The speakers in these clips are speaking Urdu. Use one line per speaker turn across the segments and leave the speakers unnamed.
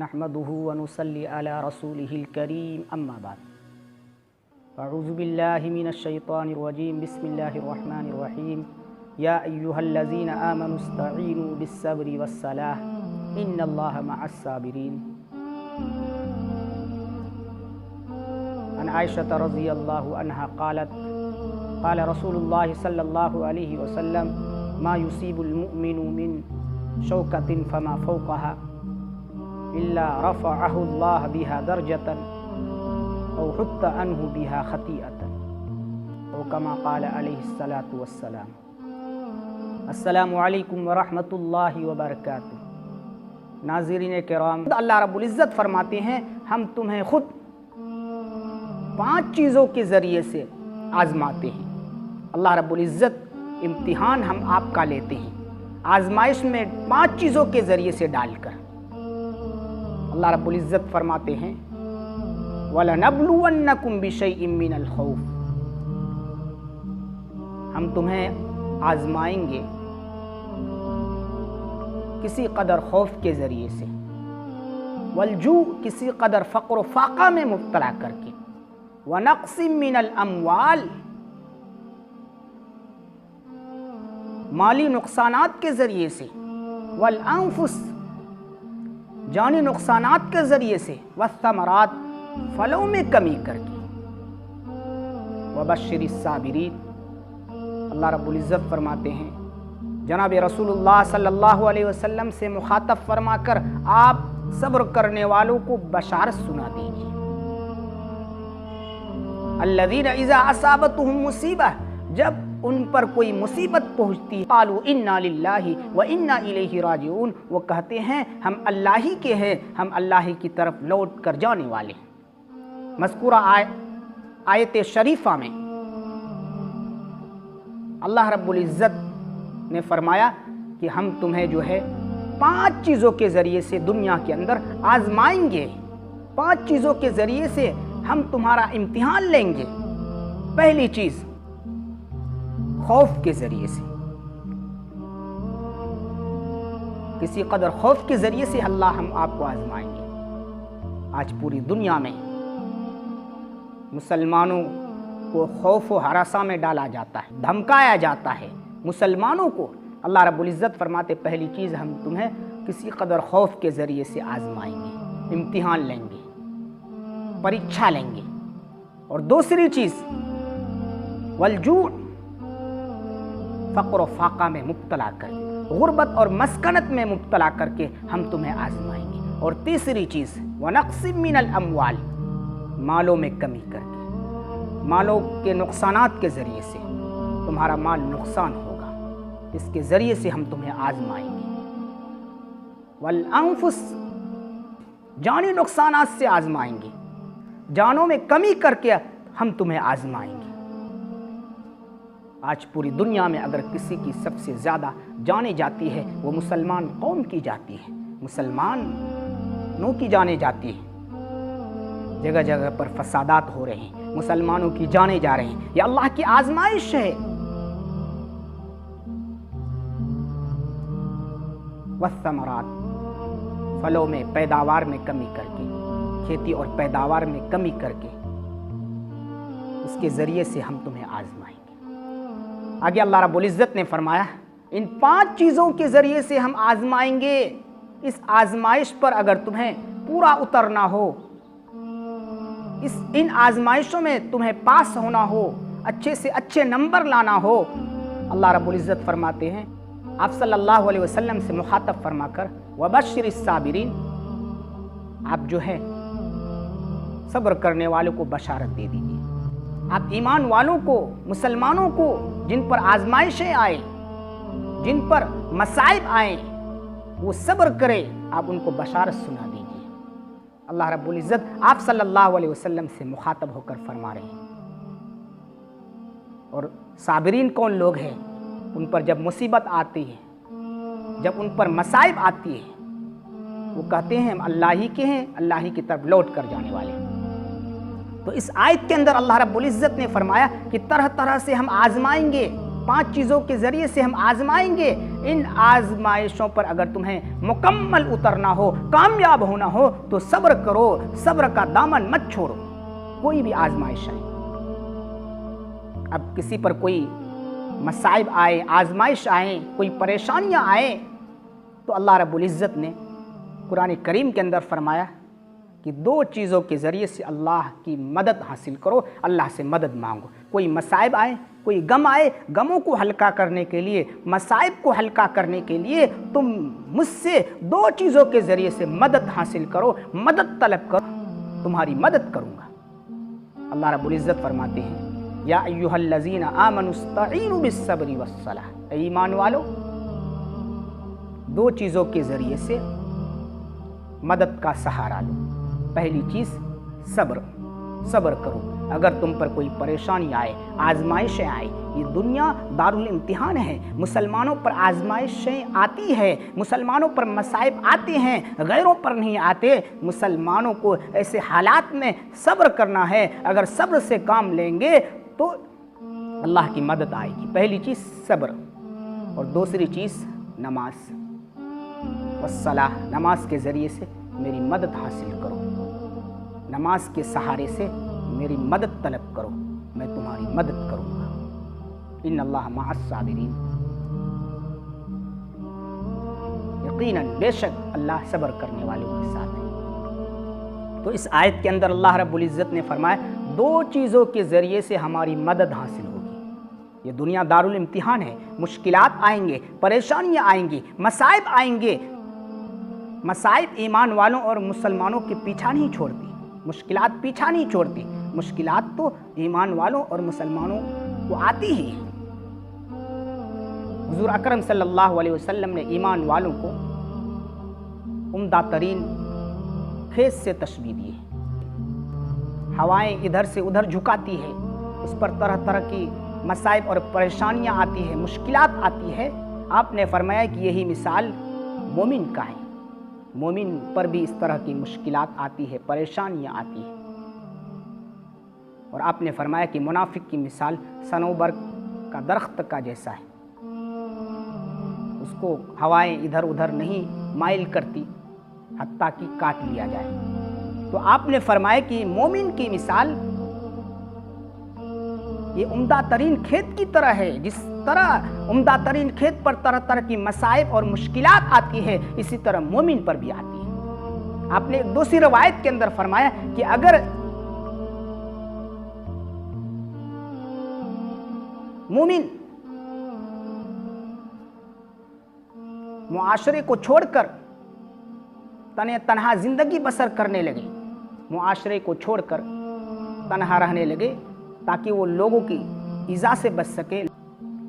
نحمده ونصلي على رسوله الكريم اما بعد اعوذ باللہ من الشیطان الرجیم بسم اللہ الرحمن الرحیم یا ایہا الذین آمنوا استعینوا بالصبر والصلاة ان اللہ مع الصابرین۔ عن عائشة رضی اللہ عنہا قالت قال رسول اللہ صلی اللہ علیہ وسلم ما يصيب المؤمن من شوكة فما فوقها إلا رفعه الله بها درجة أو حط عنه بها خطيئة أو كما قال عليه الصلاة والسلام۔ السلام علیکم ورحمۃ اللہ وبرکاتہ۔ ناظرین کرام، اللہ رب العزت فرماتے ہیں ہم تمہیں خود 5 چیزوں کے ذریعے سے آزماتے ہیں۔ اللہ رب العزت امتحان ہم آپ کا لیتے ہیں آزمائش میں 5 چیزوں کے ذریعے سے ڈال کر۔ اللہ رب العزت فرماتے ہیں وَلَنَبْلُوَنَّكُمْ بِشَيْءٍ مِّنَ الْخَوْفِ، ہم تمہیں آزمائیں گے کسی قدر خوف کے ذریعے سے، والجوع کسی قدر فقر و فاقہ میں مبتلا کر کے، وَنَقْصٍ مِّنَ الْأَمْوَالِ مالی نقصانات کے ذریعے سے، والانفس جانی نقصانات کے ذریعے سے، والثمرات پھلوں میں کمی کر کے، وبشر الصابرین۔ اللہ رب العزت فرماتے ہیں جناب رسول اللہ صلی اللہ علیہ وسلم سے مخاطب فرما کر آپ صبر کرنے والوں کو بشارت سنا دیجیے۔ الذین اذا اصابتهم مصیبہ، جب ان پر کوئی مصیبت پہنچتی، قالوا انا للہ و انا الیہ راجعون، وہ کہتے ہیں ہم اللہ ہی کے ہیں، ہم اللہ ہی کی طرف لوٹ کر جانے والے ہیں۔ مذکورہ آیت شریفہ میں اللہ رب العزت نے فرمایا کہ ہم تمہیں جو ہے 5 چیزوں کے ذریعے سے دنیا کے اندر آزمائیں گے، 5 چیزوں کے ذریعے سے ہم تمہارا امتحان لیں گے۔ پہلی چیز خوف کے ذریعے سے، کسی قدر خوف کے ذریعے سے اللہ ہم آپ کو آزمائیں گے۔ آج پوری دنیا میں مسلمانوں کو خوف و ہراساں میں ڈالا جاتا ہے، دھمکایا جاتا ہے مسلمانوں کو۔ اللہ رب العزت فرماتے پہلی چیز ہم تمہیں کسی قدر خوف کے ذریعے سے آزمائیں گے، امتحان لیں گے، پریچھا لیں گے۔ اور دوسری چیز والجوع فقر و فاقہ میں مبتلا کر کے، غربت اور مسکنت میں مبتلا کر کے ہم تمہیں آزمائیں گے۔ اور تیسری چیز وَنَقْصٍ مِّنَ الْأَمْوَالِ مالوں میں کمی کر کے، مالوں کے نقصانات کے ذریعے سے تمہارا مال نقصان ہوگا، اس کے ذریعے سے ہم تمہیں آزمائیں گے۔ وَالْأَنفُسِ جانی نقصانات سے آزمائیں گے، جانوں میں کمی کر کے ہم تمہیں آزمائیں گے۔ آج پوری دنیا میں اگر کسی کی سب سے زیادہ جانے جاتی ہے وہ مسلمان قوم کی جاتی ہے، مسلمانوں کی جانے جاتی ہے۔ جگہ جگہ پر فسادات ہو رہے ہیں، مسلمانوں کی جانے جا رہے ہیں، یہ اللہ کی آزمائش ہے۔ والثمرات پھلوں میں پیداوار میں کمی کر کے، کھیتی اور پیداوار میں کمی کر کے، اس کے ذریعے سے ہم تمہیں آزمائیں گے۔ آگے اللہ رب العزت نے فرمایا ان 5 چیزوں کے ذریعے سے ہم آزمائیں گے۔ اس آزمائش پر اگر تمہیں پورا اترنا ہو، ان آزمائشوں میں تمہیں پاس ہونا ہو، اچھے سے اچھے نمبر لانا ہو، اللہ رب العزت فرماتے ہیں آپ صلی اللہ علیہ وسلم سے مخاطب فرما کر وبشر الصابرین، آپ جو ہے صبر کرنے والوں کو بشارت دے دیجیے۔ آپ ایمان والوں کو، مسلمانوں کو جن پر آزمائشیں آئیں، جن پر مصائب آئیں، وہ صبر کرے، آپ ان کو بشارت سنا دیجیے۔ اللہ رب العزت آپ صلی اللہ علیہ وسلم سے مخاطب ہو کر فرما رہے ہیں۔ اور صابرین کون لوگ ہیں؟ ان پر جب مصیبت آتی ہے، جب ان پر مصائب آتی ہے، وہ کہتے ہیں ہم اللہ ہی کے ہیں، اللہ ہی کی طرف لوٹ کر جانے والے ہیں۔ تو اس آیت کے اندر اللہ رب العزت نے فرمایا کہ طرح طرح سے ہم آزمائیں گے 5 چیزوں کے ذریعے سے ہم آزمائیں گے، ان آزمائشوں پر اگر تمہیں مکمل اترنا ہو، کامیاب ہونا ہو تو صبر کرو، صبر کا دامن مت چھوڑو۔ کوئی بھی آزمائش ہے، اب کسی پر کوئی مصائب آئے، آزمائش آئیں، کوئی پریشانیاں آئیں، تو اللہ رب العزت نے قرآن کریم کے اندر فرمایا کہ 2 چیزوں کے ذریعے سے اللہ کی مدد حاصل کرو، اللہ سے مدد مانگو۔ کوئی مصائب آئے، کوئی غم آئے، غموں کو ہلکا کرنے کے لیے، مصائب کو ہلکا کرنے کے لیے تم مجھ سے 2 چیزوں کے ذریعے سے مدد حاصل کرو، مدد طلب کرو، تمہاری مدد کروں گا۔ اللہ رب العزت فرماتے ہیں یا ایھا الذین آمنوا استعینوا بالصبر والصلاۃ، اے ایمان والو 2 چیزوں کے ذریعے سے مدد کا سہارا لو۔ پہلی چیز صبر، صبر کرو۔ اگر تم پر کوئی پریشانی آئے، آزمائشیں آئیں، یہ دنیا دارالامتحان ہے، مسلمانوں پر آزمائشیں آتی ہیں، مسلمانوں پر مصائب آتے ہیں، غیروں پر نہیں آتے۔ مسلمانوں کو ایسے حالات میں صبر کرنا ہے، اگر صبر سے کام لیں گے تو اللہ کی مدد آئے گی۔ پہلی چیز صبر، اور دوسری چیز نماز والصلاۃ، نماز کے ذریعے سے میری مدد حاصل کرو، نماز کے سہارے سے میری مدد طلب کرو، میں تمہاری مدد کروں گا۔ ان اللہ مع الصابرین، یقیناً بے شک اللہ صبر کرنے والوں کے ساتھ ہے۔ تو اس آیت کے اندر اللہ رب العزت نے فرمایا 2 چیزوں کے ذریعے سے ہماری مدد حاصل ہوگی۔ یہ دنیا دارالامتحان ہے، مشکلات آئیں گے، پریشانیاں آئیں گی، مصائب آئیں گے۔ مصائب ایمان والوں اور مسلمانوں کے پیچھا نہیں چھوڑتی، مشکلات پیچھا نہیں چھوڑتی، مشکلات تو ایمان والوں اور مسلمانوں کو آتی ہی ہے۔ حضور اکرم صلی اللہ علیہ وسلم نے ایمان والوں کو عمدہ ترین خیز سے تشبیہ دی ہے۔ ہوائیں ادھر سے ادھر جھکاتی ہے، اس پر طرح طرح کی مصائب اور پریشانیاں آتی ہیں، مشکلات آتی ہے۔ آپ نے فرمایا کہ یہی مثال مومن کا ہے، مومن پر بھی اس طرح کی مشکلات آتی ہے، پریشانیاں آتی ہیں۔ اور آپ نے فرمایا کہ منافق کی مثال صنوبر کا درخت کا جیسا ہے، اس کو ہوائیں ادھر ادھر نہیں مائل کرتی حتیٰ کہ کاٹ لیا جائے۔ تو آپ نے فرمایا کہ مومن کی مثال یہ عمدہ ترین کھیت کی طرح ہے، جس طرح عمدہ ترین کھیت پر طرح طرح کی مصائب اور مشکلات آتی ہے، اسی طرح مومن پر بھی آتی ہے۔ آپ نے ایک دوسری روایت کے اندر فرمایا کہ اگر مومن معاشرے کو چھوڑ کر تنہا زندگی بسر کرنے لگے، معاشرے کو چھوڑ کر تنہا رہنے لگے تاکہ وہ لوگوں کی ایذا سے بچ سکے،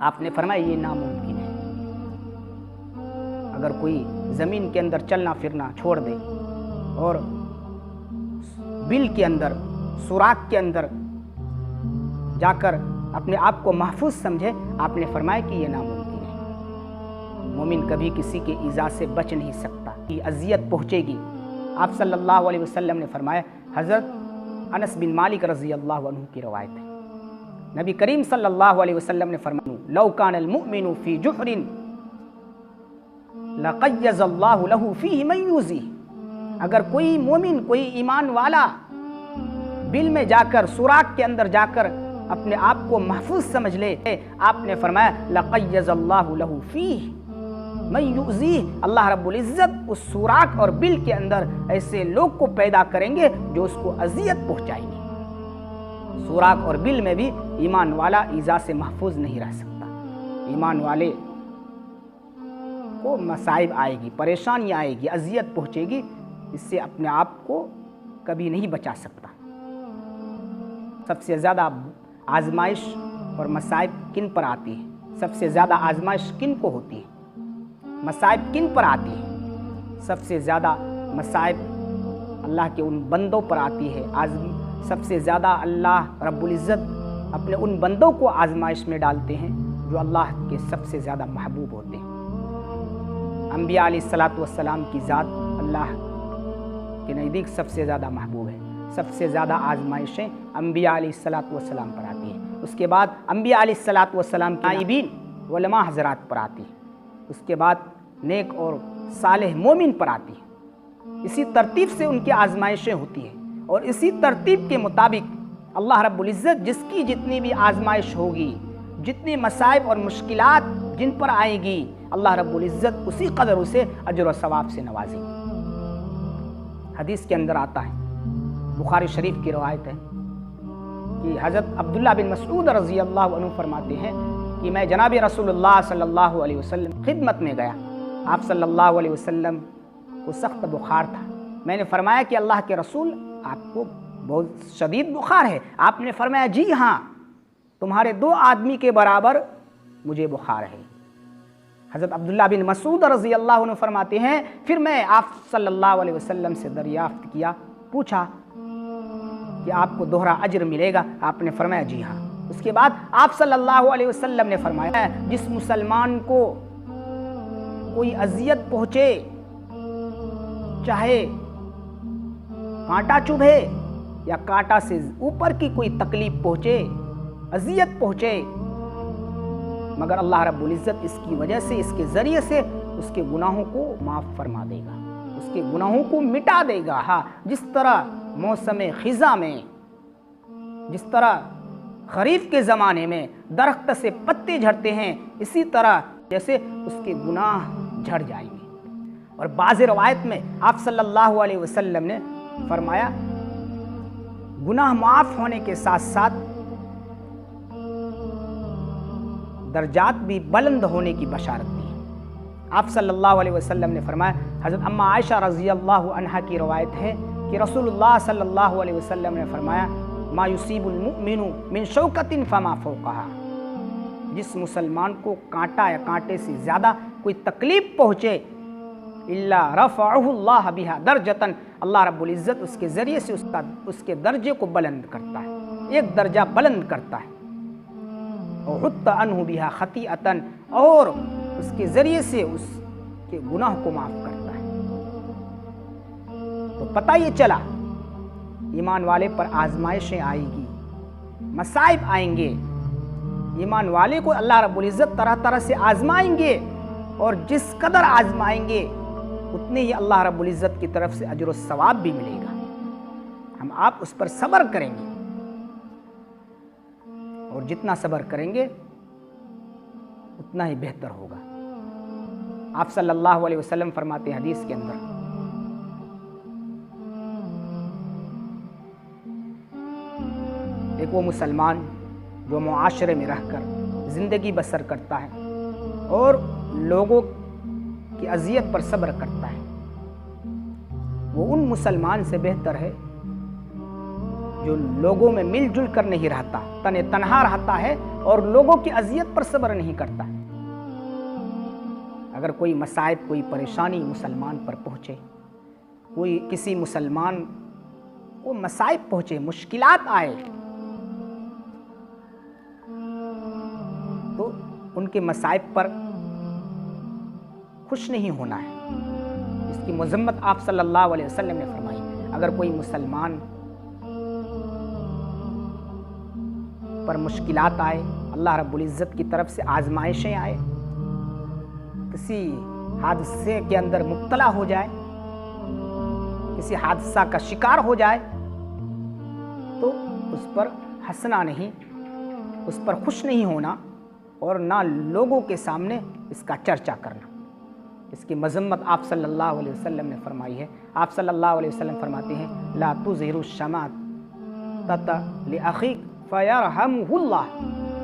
آپ نے فرمایا یہ ناممکن ہے۔ اگر کوئی زمین کے اندر چلنا پھرنا چھوڑ دے اور بل کے اندر، سوراخ کے اندر جا کر اپنے آپ کو محفوظ سمجھے، آپ نے فرمایا کہ یہ ناممکن ہے۔ مومن کبھی کسی کے ایذا سے بچ نہیں سکتا، کی اذیت پہنچے گی۔ آپ صلی اللہ علیہ وسلم نے فرمایا، حضرت انس بن مالک رضی اللہ عنہ کی روایت ہے، نبی کریم صلی اللہ علیہ وسلم نے فرمایا لو کان المؤمن فی جحر لقیض اللہ لہ فیہ من یؤذیہ، اگر کوئی مومن، کوئی ایمان والا بل میں جا کر، سوراخ کے اندر جا کر اپنے آپ کو محفوظ سمجھ لے، آپ نے فرمایا لقیض اللہ لہ فیہ من یؤذیہ، اللہ رب العزت اس سوراخ اور بل کے اندر ایسے لوگ کو پیدا کریں گے جو اس کو اذیت پہنچائیں گے۔ سوراخ اور بل میں بھی ایمان والا ایذا سے محفوظ نہیں رہ سکتا۔ ایمان والے کو مصائب آئے گی، پریشانی آئے گی، اذیت پہنچے گی، اس سے اپنے آپ کو کبھی نہیں بچا سکتا۔ سب سے زیادہ آزمائش اور مصائب کن پر آتی ہے؟ سب سے زیادہ آزمائش کن کو ہوتی ہے؟ مصائب کن پر آتی ہے؟ سب سے زیادہ مصائب اللہ کے ان بندوں پر آتی ہے۔ سب سے زیادہ اللہ رب العزت اپنے ان بندوں کو آزمائش میں ڈالتے ہیں جو اللہ کے سب سے زیادہ محبوب ہوتے ہیں۔ انبیاء علیہ الصلاۃ والسلام کی ذات اللہ کے نزدیک سب سے زیادہ محبوب ہے۔ سب سے زیادہ آزمائشیں انبیاء علیہ الصلاۃ والسلام پر آتی ہیں۔ اس کے بعد انبیاء علیہ الصلاۃ والسلام کے نائبین علماء حضرات پر آتی ہے، اس کے بعد نیک اور صالح مومن پر آتی ہے۔ اسی ترتیب سے ان کی آزمائشیں ہوتی ہیں، اور اسی ترتیب کے مطابق اللہ رب العزت جس کی جتنی بھی آزمائش ہوگی، جتنی مصائب اور مشکلات جن پر آئیں گی، اللہ رب العزت اسی قدر اسے اجر و ثواب سے نوازیں گے۔ حدیث کے اندر آتا ہے، بخاری شریف کی روایت ہے کہ حضرت عبداللہ بن مسعود رضی اللہ عنہ فرماتے ہیں کہ میں جناب رسول اللہ صلی اللہ علیہ وسلم خدمت میں گیا، آپ صلی اللہ علیہ وسلم کو سخت بخار تھا۔ میں نے فرمایا کہ اللہ کے رسول، آپ کو بہت شدید بخار ہے؟ آپ نے فرمایا جی ہاں، تمہارے 2 آدمی کے برابر مجھے بخار ہے۔ حضرت عبداللہ بن مسعود رضی اللہ عنہ فرماتے ہیں پھر میں آپ صلی اللہ علیہ وسلم سے دریافت کیا، پوچھا کہ آپ کو دوہرا اجر ملے گا؟ آپ نے فرمایا جی ہاں۔ اس کے بعد آپ صلی اللہ علیہ وسلم نے فرمایا جس مسلمان کو کوئی اذیت پہنچے، چاہے کانٹا چبھے یا کانٹا سے اوپر کی کوئی تکلیف پہنچے، اذیت پہنچے، مگر اللہ رب العزت اس کی وجہ سے، اس کے ذریعے سے اس کے گناہوں کو معاف فرما دے گا، اس کے گناہوں کو مٹا دے گا۔ ہاں، جس طرح موسم خزاں میں، جس طرح خریف کے زمانے میں درخت سے پتے جھڑتے ہیں، اسی طرح جیسے اس کے گناہ جھڑ جائیں گے۔ اور بعض روایت میں آپ صلی اللہ علیہ وسلم نے فرمایا گناہ معاف ہونے کے ساتھ ساتھ درجات بھی بلند ہونے کی بشارت دی۔ آپ صلی اللہ علیہ وسلم نے فرمایا، حضرت اما عائشہ رضی اللہ عنہا کی روایت ہے کہ رسول اللہ صلی اللہ علیہ وسلم نے فرمایا ما یصیب المؤمن من شوکۃ فما فوقها، جس مسلمان کو کانٹا یا کانٹے سے زیادہ کوئی تکلیف پہنچے، الا رفعہ اللہ بہا درجۃ، اللہ رب العزت اس کے ذریعے سے اس کے درجے کو بلند کرتا ہے، ایک درجہ بلند کرتا ہے، وحط عنہ بہا خطیئۃ، اور اس کے ذریعے سے اس کے گناہ کو معاف کرتا ہے۔ تو پتہ یہ چلا ایمان والے پر آزمائشیں آئیں گی، مصائب آئیں گے، ایمان والے کو اللہ رب العزت طرح طرح سے آزمائیں گے، اور جس قدر آزمائیں گے اتنے ہی اللہ رب العزت کی طرف سے اجر و ثواب بھی ملے گا۔ ہم آپ اس پر صبر کریں گے، اور جتنا صبر کریں گے اتنا ہی بہتر ہوگا۔ آپ صلی اللہ علیہ وسلم فرماتے ہیں حدیث کے اندر، ایک وہ مسلمان جو معاشرے میں رہ کر زندگی بسر کرتا ہے اور لوگوں کی اذیت پر صبر کرتا ہے، وہ ان مسلمان سے بہتر ہے جو لوگوں میں مل جل کر نہیں رہتا، تنہا رہتا ہے اور لوگوں کی اذیت پر صبر نہیں کرتا۔ اگر کوئی مصائب، کوئی پریشانی مسلمان پر پہنچے، کوئی کسی مسلمان کو مصائب پہنچے، مشکلات آئے، تو ان کے مصائب پر خوش نہیں ہونا ہے۔ اس کی مذمت آپ صلی اللہ علیہ وسلم نے فرمائی۔ اگر کوئی مسلمان پر مشکلات آئے، اللہ رب العزت کی طرف سے آزمائشیں آئے، کسی حادثے کے اندر مبتلا ہو جائے، کسی حادثہ کا شکار ہو جائے، تو اس پر ہنسنا نہیں، اس پر خوش نہیں ہونا، اور نہ لوگوں کے سامنے اس کا چرچا کرنا۔ اس کی مذمت آپ صلی اللہ علیہ وسلم نے فرمائی ہے۔ آپ صلی اللہ علیہ وسلم فرماتے ہیں لا تظہر الشماتۃ لأخیک فیرحمہ اللہ،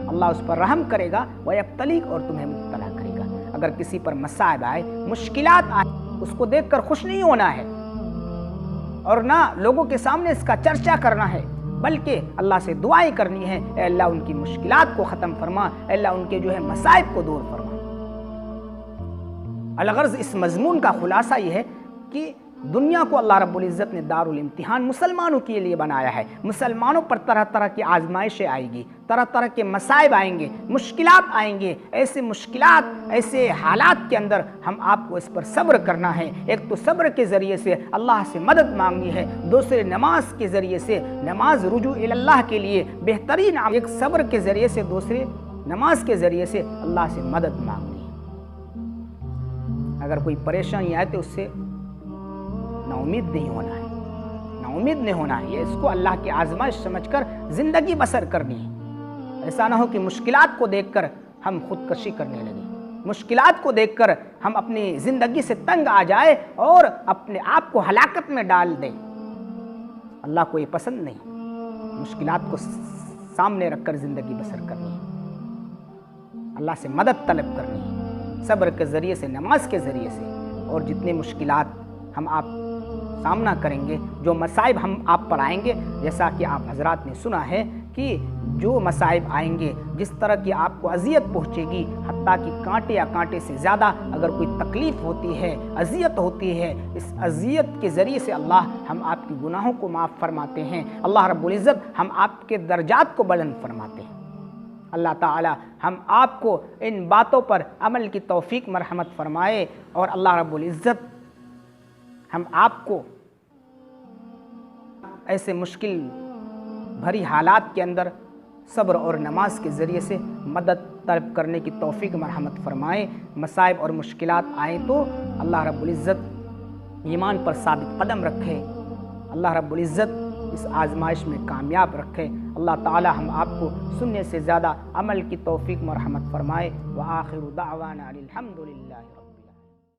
اللہ اس پر رحم کرے گا، ویبتلیک، اور تمہیں مبتلا کرے گا۔ اگر کسی پر مصائب آئے، مشکلات آئے، اس کو دیکھ کر خوش نہیں ہونا ہے، اور نہ لوگوں کے سامنے اس کا چرچا کرنا ہے، بلکہ اللہ سے دعائیں کرنی ہے، اے اللہ ان کی مشکلات کو ختم فرما، اے اللہ ان کے مصائب کو دور فرما۔ الغرض اس مضمون کا خلاصہ یہ ہے کہ دنیا کو اللہ رب العزت نے دارالامتحان مسلمانوں کے لیے بنایا ہے۔ مسلمانوں پر طرح طرح کی آزمائشیں آئیں گی، طرح طرح کے مصائب آئیں گے، مشکلات آئیں گے۔ ایسے مشکلات، ایسے حالات کے اندر ہم آپ کو اس پر صبر کرنا ہے۔ ایک تو صبر کے ذریعے سے اللہ سے مدد مانگنی ہے، دوسرے نماز کے ذریعے سے، نماز رجوع اللہ کے لیے بہترین ایک صبر کے ذریعے سے، دوسرے نماز کے ذریعے سے اللہ سے مدد مانگنی ہے۔ اگر کوئی پریشانی آئے تو اس سے نا امید نہیں ہونا ہے، نا امید نہیں ہونا ہے۔ یہ اس کو اللہ کی آزمائش سمجھ کر زندگی بسر کرنی ہے۔ ایسا نہ ہو کہ مشکلات کو دیکھ کر ہم خودکشی کرنے لگیں، مشکلات کو دیکھ کر ہم اپنی زندگی سے تنگ آ جائے اور اپنے آپ کو ہلاکت میں ڈال دیں۔ اللہ کو یہ پسند نہیں۔ مشکلات کو سامنے رکھ کر زندگی بسر کرنی ہے، اللہ سے مدد طلب کرنی ہے، صبر کے ذریعے سے، نماز کے ذریعے سے۔ اور جتنے مشکلات ہم آپ سامنا کریں گے، جو مصائب ہم آپ پر آئیں گے، جیسا کہ آپ حضرات نے سنا ہے کہ جو مصائب آئیں گے، جس طرح کی آپ کو اذیت پہنچے گی، حتیٰ کہ کانٹے یا کانٹے سے زیادہ اگر کوئی تکلیف ہوتی ہے، اذیت ہوتی ہے، اس اذیت کے ذریعے سے اللہ ہم آپ کی گناہوں کو معاف فرماتے ہیں۔ اللہ رب العزت ہم آپ کے درجات کو بلند فرماتے ہیں۔ اللہ تعالی ہم آپ کو ان باتوں پر عمل کی توفیق مرحمت فرمائے، اور اللہ رب العزت ہم آپ کو ایسے مشکل بھری حالات کے اندر صبر اور نماز کے ذریعے سے مدد طلب کرنے کی توفیق مرحمت فرمائے۔ مصائب اور مشکلات آئیں تو اللہ رب العزت ایمان پر ثابت قدم رکھے، اللہ رب العزت اس آزمائش میں کامیاب رکھے۔ اللہ تعالی ہم آپ کو سننے سے زیادہ عمل کی توفیق مرحمت فرمائے۔ وآخر دعوانا الحمدللہ۔